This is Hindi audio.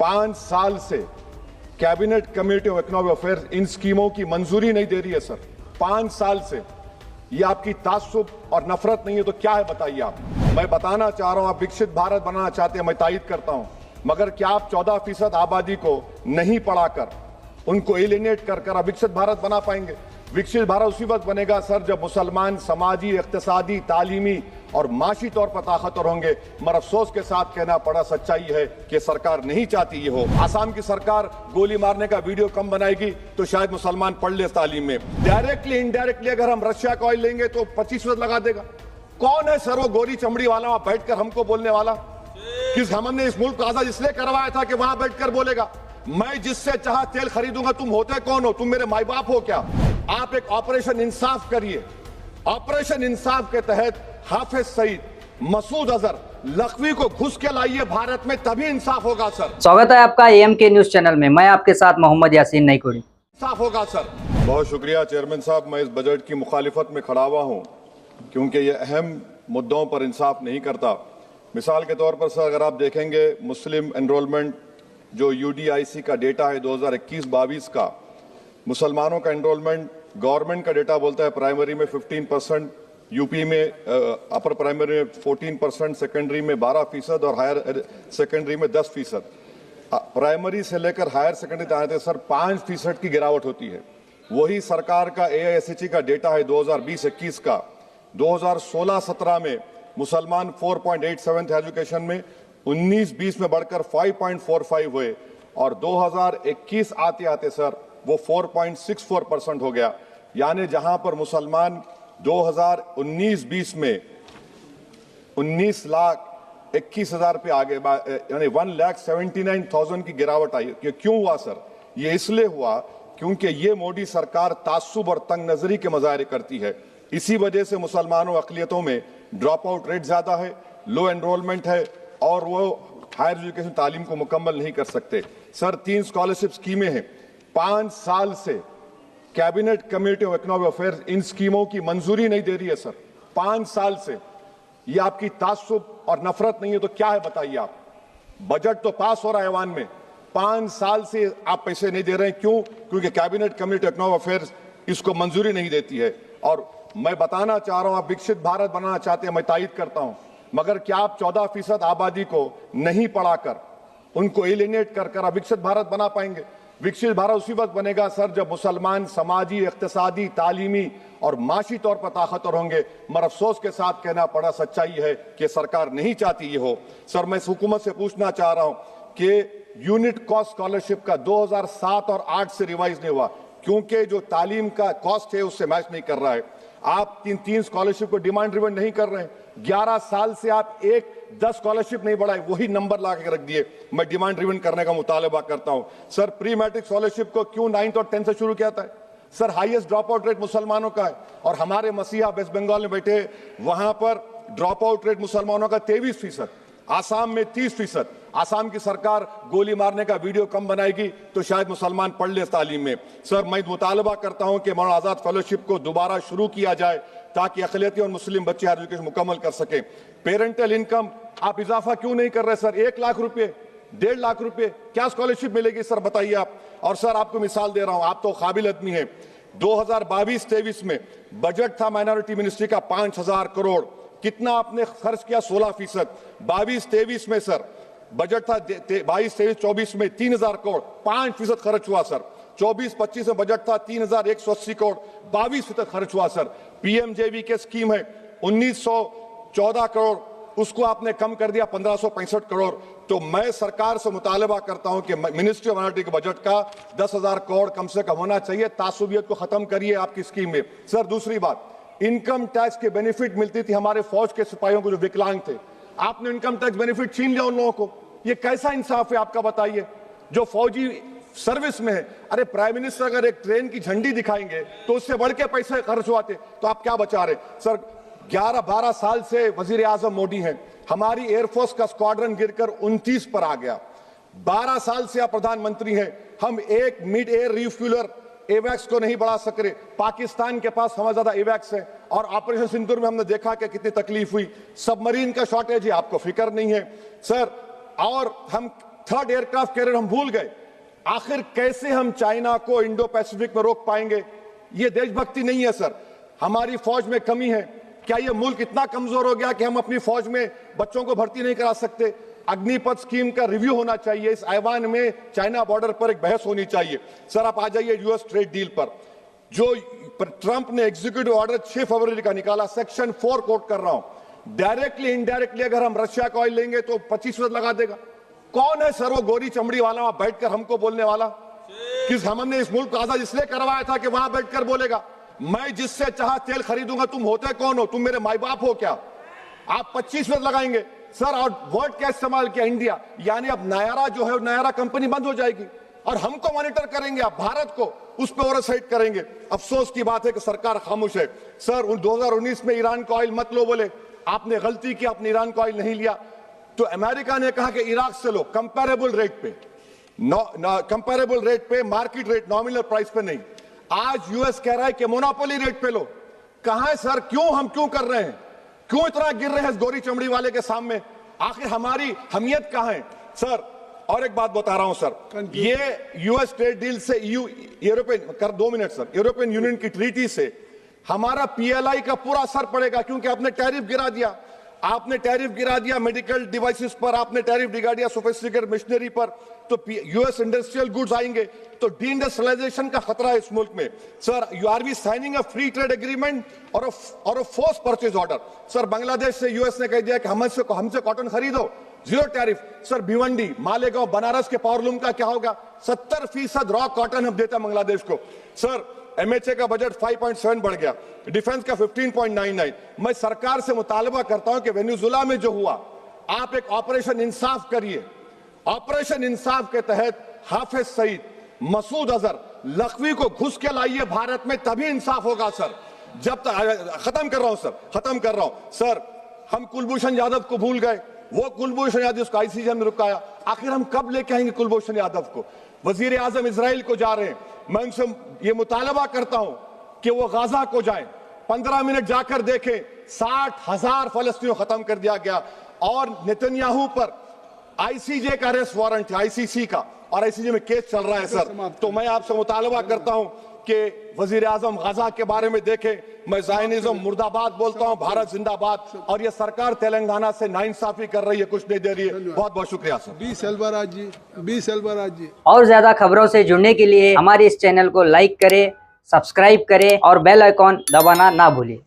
5 साल से cabinet committee of economic affairs in स्कीमों की मंजूरी नहीं दे रही है सर। 5 साल से ये आपकी तासुब और नफरत नहीं है तो क्या है बताइए आप। मैं बताना चाह रहा हूं आप विकसित भारत बनाना चाहते हैं, मैं तायद करता हूं, मगर क्या आप 14% आबादी को नहीं पढ़ाकर उनको एलिनेट कर विकसित भारत बना पाएंगे? विकसित भारत उसी वक्त बनेगा सर जब मुसलमान समाजी, इक्तिसादी, तालीमी और माशी तौर पर ताकतवर होंगे। मगर अफसोस के साथ कहना पड़ा, सच्चाई है कि सरकार नहीं चाहती ये हो। आसाम की सरकार गोली मारने का वीडियो कम बनाएगी तो शायद मुसलमान पढ़ ले तालीम में। डायरेक्टली इनडायरेक्टली अगर हम रशिया का ऑयल लेंगे तो 25% लगा देगा। कौन है सर वो गोरी चमड़ी वाला वहां बैठकर हमको बोलने वाला? किस हमने इस मुल्क को आजाद इसलिए करवाया था कि वहां बैठकर बोलेगा मैं जिससे चाह तेल खरीदूंगा। तुम होते कौन हो? तुम मेरे माई बाप हो क्या? आप एक ऑपरेशन इंसाफ करिए। ऑपरेशन इंसाफ के तहत हाफिज सईद, मसूद अजहर, लखवी को घुस के लाइए भारत में, तभी इंसाफ होगा सर। स्वागत है आपका AMK न्यूज चैनल में। मैं आपके साथ मोहम्मद यासीन नईकुड़ी। इंसाफ होगा सर। बहुत शुक्रिया चेयरमैन साहब। मैं इस बजट की मुखालिफत में खड़ा हुआ हूं क्योंकि ये अहम मुद्दों पर इंसाफ नहीं करता। मिसाल के तौर पर सर अगर आप देखेंगे मुस्लिम एनरोलमेंट जो UDIC का डेटा है 2021-22 का, मुसलमानों का एनरोलमेंट गवर्नमेंट का डेटा बोलता है प्राइमरी में 15%, यूपी में अपर प्राइमरी में 14%, सेकेंडरी में 12% और हायर सेकेंडरी में 10%। प्राइमरी से लेकर हायर सेकेंडरी तक आते सर 5% की गिरावट होती है। वही सरकार का AISHE का डेटा है 2020-21 का। 2016-17 में मुसलमान 4.87 थे एजुकेशन में, 19-20 में बढ़कर 5.45 हुए और 2021 आते आते सर वो 4.64% हो गया। यानी जहां पर मुसलमान 2019-20 में 19,21,000 पे आगे, यानी 1,79,000 की गिरावट आई। ये क्यों हुआ सर? ये इसलिए हुआ क्योंकि ये मोदी सरकार तासुब और तंग नजरी के मजाहरे करती है। इसी वजह से मुसलमानों अकलियतों में ड्रॉप आउट रेट ज्यादा है, लो एनरोलमेंट है और वो हायर एजुकेशन तालीम को मुकम्मल नहीं कर सकते। सर 3 स्कॉलरशिप स्कीमें हैं। 5 साल से cabinet committee of economic affairs in स्कीमों की मंजूरी नहीं दे रही है सर। 5 साल से ये आपकी तासुब और नफरत नहीं है तो क्या है बताइए आप। बजट तो पास हो रहा है ऐवान में, 5 साल से आप पैसे नहीं दे रहे हैं। क्यों? क्योंकि cabinet committee of economic affairs इसको मंजूरी नहीं देती है। और मैं बताना चाह रहा हूं आप विकसित भारत बनाना चाहते हैं, मैं तायद करता हूं, मगर क्या आप 14% आबादी को नहीं पढ़ाकर उनको एलिनेट कर विकसित भारत बना पाएंगे? विकसित भारत उसी वक्त बनेगा सर जब मुसलमान समाजी, इक्तिसादी, तालीमी और माशी तौर पर ताकतवर होंगे। मगर अफसोस के साथ कहना पड़ा, सच्चाई है कि सरकार नहीं चाहती ये हो। सर मैं इस हुकूमत से पूछना चाह रहा हूं कि यूनिट कॉस्ट स्कॉलरशिप का 2007 और 8 से रिवाइज नहीं हुआ क्योंकि जो तालीम का कॉस्ट है उससे मैच नहीं कर रहा है। आप 3 स्कॉलरशिप को डिमांड ड्रिवन नहीं कर रहे हैं। 11 साल से आप 10 स्कॉलरशिप नहीं बढ़ाए, वही नंबर ला के रख दिए। मैं डिमांड ड्रिवन करने का मुतालबा करता हूं। सर प्री मैट्रिक स्कॉलरशिप को क्यों 9th और 10th से शुरू किया था? Sir highest drop out rate मुसलमानों का है और हमारे मसीहा वेस्ट बंगाल में बैठे, वहां पर ड्रॉप आउट रेट मुसलमानों का 23%, आसाम में 30%। आसाम की सरकार गोली मारने का वीडियो कम बनाएगी तो शायद मुसलमान पढ़ ले तालीम में। सर मैं मुतालबा करता हूं कि मौलाना आजाद फेलोशिप को दोबारा शुरू किया जाए ताकि अक़लियती और मुस्लिम बच्चे हायर एजुकेशन मुकम्मल कर सके। पेरेंटल इनकम आप इजाफा क्यों नहीं कर रहे सर? 1 लाख रुपए, 1.5 लाख रुपए क्या स्कॉलरशिप मिलेगी सर बताइए आप। और सर आपको मिसाल दे रहा हूं, आप तो काबिल आदमी हैं। 2022-23 में बजट था माइनॉरिटी मिनिस्ट्री का 5,000 करोड़, कितना आपने खर्च किया? 16%। 22-23 में सर बजट था 22-23-24 में 3,000 करोड़, 5% खर्च हुआ सर। 24-25 में बजट था 3,180 करोड़, 22% खर्च हुआ सर। PMJV के स्कीम है 1,914 करोड़, उसको आपने कम कर दिया 1,565 करोड़। तो मैं सरकार से मुतालबा करता हूं कि मिनिस्ट्री ऑफ माइनॉरिटी के बजट का 10,000 करोड़ कम से कम होना चाहिए। तासुबियत को खत्म करिए आपकी स्कीम में। सर दूसरी बात, इनकम टैक्स के बेनिफिट मिलती थी हमारे फौज के सिपाहियों को जो विकलांग थे, आपने इनकम टैक्स बेनिफिट छीन लिया उन लोगों को। ये कैसा इंसाफ है आपका बताइए? जो फौजी सर्विस में है, अरे प्राइम मिनिस्टर अगर एक ट्रेन की झंडी दिखाएंगे तो उससे बढ़ के पैसे खर्च हुआते, तो आप क्या बचा रहे? सर 11-12 साल से वजीर आजम मोदी हैं, हमारी एयरफोर्स का स्क्वाड्रन गिरकर 29 पर आ गया। 12 साल से आप प्रधानमंत्री हैं, हम एक मिड एयर रिफ्यूलर एवैक्स को नहीं बढ़ा सक रहे। पाकिस्तान के पास हमें ज्यादा एवैक्स है और ऑपरेशन सिंदूर में हमने देखा कि कितनी तकलीफ हुई। सबमरीन का शॉर्टेज है, आपको फिक्र नहीं है सर। और हम थर्ड एयरक्राफ्ट कैरियर हम भूल गए। आखिर कैसे हम चाइना को इंडो पैसिफिक में रोक पाएंगे? ये देशभक्ति नहीं है सर। हमारी फौज में कमी है। क्या ये मुल्क इतना कमजोर हो गया कि हम अपनी फौज में बच्चों को भर्ती नहीं करा सकते? अग्निपथ स्कीम का रिव्यू होना चाहिए। इस ऐवान में चाइना बॉर्डर पर एक बहस होनी चाहिए। सर आप आ जाइए यूएस ट्रेड डील पर। जो ट्रंप ने एग्जीक्यूटिव ऑर्डर 6 फरवरी का निकाला, सेक्शन 4 कोट कर रहा हूं, डायरेक्टली इनडायरेक्टली अगर हम रशिया का ऑयल लेंगे तो 25% लगा देगा। कौन है सर वो गोरी चमड़ी वाला वहां बैठकर हमको बोलने वाला? हमने इस मुल्क को आजाद इसलिए करवाया था कि वहां बैठकर बोलेगा मैं जिससे चाह तेल खरीदूंगा। तुम होते कौन हो? तुम मेरे माई बाप हो क्या? आप 25% लगाएंगे सर। और वर्ड क्या इस्तेमाल किया? इंडिया। यानी अब नयारा जो है नयारा कंपनी बंद हो जाएगी और हमको मॉनिटर करेंगे, आप भारत को उस पर ओवरसाइट करेंगे। अफसोस की बात है कि सरकार खामोश है। सर 2019 में ईरान का ऑयल मत लो, बोले आपने गलती की, आपने ईरान का ऑयल नहीं लिया। तो अमेरिका ने कहा कि इराक से लो, कंपेरेबल रेट पे, कंपेरेबल रेट पे, मार्केट रेट, नॉमिनल प्राइस पे नहीं। आज यूएस कह रहा है कि मोनोपोली रेट पे लो। कहां है सर? क्यों हम क्यों कर रहे हैं? क्यों इतना गिर रहे हैं इस गोरी चमड़ी वाले के सामने? आखिर हमारी हमियत कहां है सर? और एक बात बता रहा हूं सर, ये यूएस ट्रेड डील से यूरोपियन कर 2 मिनट सर, यूरोपियन यूनियन की ट्रीटी से हमारा पीएलआई का पूरा असर पड़ेगा, क्योंकि आपने टैरिफ गिरा दिया। आपने टैरिफ गिरा दिया मेडिकल डिवाइसेस पर, आपने टैरिफ गिरा दिया सोफिस्टिकेटेड मशीनरी पर। तो यूएस इंडस्ट्रियल गुड्स आएंगे तो डी-इंडस्ट्रियलाइजेशन का खतरा है इस मुल्क में। Sir you are we signing a free trade agreement और a force purchase order. Sir Bangladesh से यूएस ने कह दिया कि हमसे कॉटन खरीदो, 0 टैरिफ। सर भिवंडी, मालेगांव, बनारस के पावरलूम का क्या होगा? 70% रॉ कॉटन हम देते हैं बांग्लादेश को। सर एमएचए का बजट 5.7 बढ़ गया, डिफेंस का 15.99। मैं सरकार से मुतालबा करता हूं कि वेनेजुएला में जो हुआ, आप एक ऑपरेशन इंसाफ करिए। ऑपरेशन इंसाफ के तहत हाफिज सईद, मसूद अजहर, लखवी को घुस के लाइए भारत में, तभी इंसाफ होगा सर। जब तक खत्म कर रहा हूं सर, खत्म कर रहा हूं सर। हम कुलभूषण यादव को भूल गए। वो कुलभूषण यादव उसको आईसीजे में रुकाया। आखिर हम कब लेके आएंगे कुलभूषण यादव को? वजीर आजम इजराइल को जा रहे हैं। मैं उनसे ये मुतालबा करता हूं कि वो गाजा को जाएं, 15 मिनट जाकर देखें। 60,000 फलस्तीनियों खत्म कर दिया गया और नेतन्याहू पर आईसीजे का अरेस्ट वारंट है, आईसीसी का, और आईसीजे में केस चल रहा है सर। तो मैं आपसे मुतालबा करता हूं कि वजीर आजम गाजा के बारे में देखें। मैं ज़ायनिज़्म मुर्दाबाद बोलता हूं, भारत जिंदाबाद। और ये सरकार तेलंगाना से नाइंसाफी कर रही है, कुछ नहीं दे रही है। बहुत बहुत शुक्रिया सर। बी सेल्वराज जी। और ज्यादा खबरों से जुड़ने के लिए हमारे इस चैनल को लाइक करें, सब्सक्राइब करें और बेल आइकॉन दबाना ना भूलें।